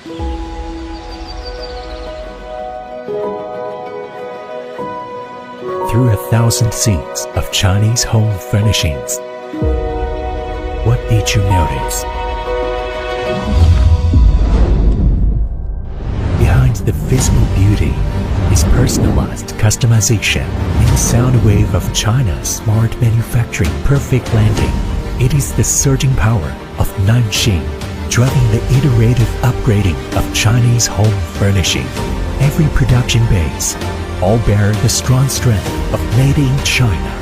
Through 1,000 scenes of Chinese home furnishings, what did you notice? Behind the physical beauty is personalized customization in the sound wave of China's smart manufacturing perfect landing. It is the surging power of Nanxing, driving the iterative upgrading of Chinese home furnishing. Every production base, all bear the strong strength of Made in China.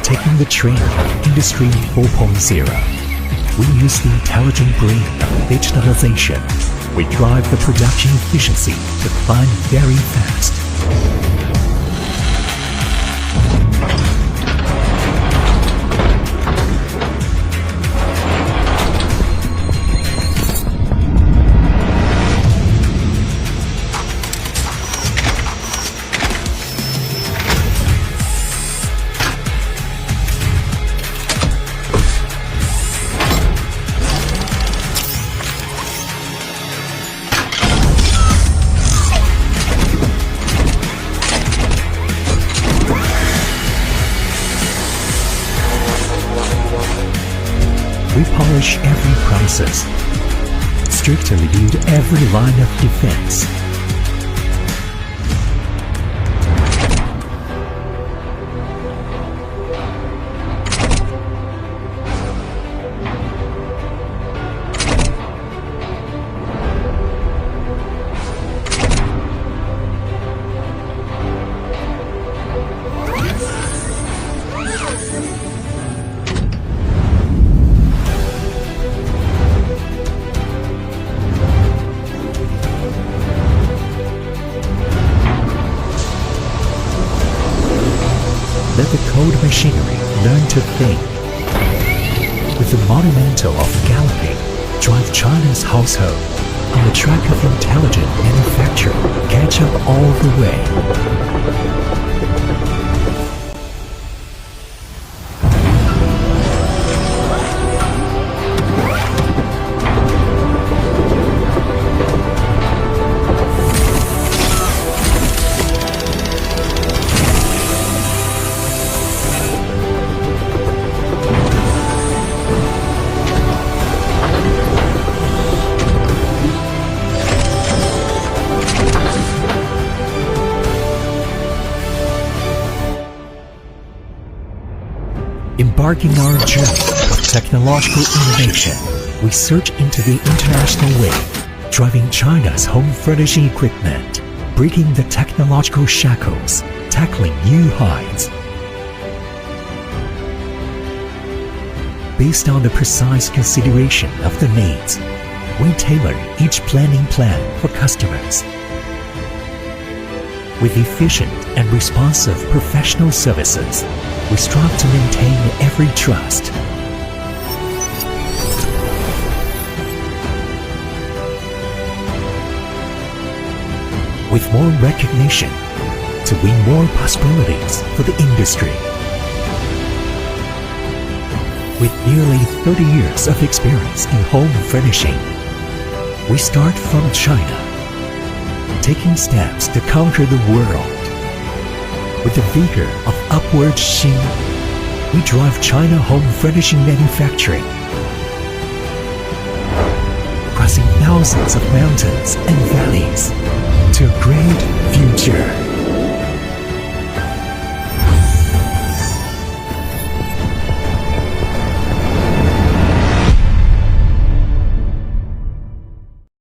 Taking the train of Industry 4.0, we use the intelligent brain of digitalization. We drive the production efficiency to climb very fast. We polish every process, strictly build every line of defense. Let the cold machinery learn to think. With the monumental of galloping, drive China's household on the track of intelligent manufacturing, catch up all the way. Embarking our journey of technological innovation, we surge into the international wave, driving China's home furnishing equipment, breaking the technological shackles, tackling new heights. Based on the precise consideration of the needs, we tailor each planning plan for customers. With efficient and responsive professional services, we strive to maintain every trust. With more recognition, to win more possibilities for the industry. With nearly 30 years of experience in home furnishing, we start from China, taking steps to conquer the world. With the vigor of upward Xin, we drive China home furnishing manufacturing, crossing thousands of mountains and valleys.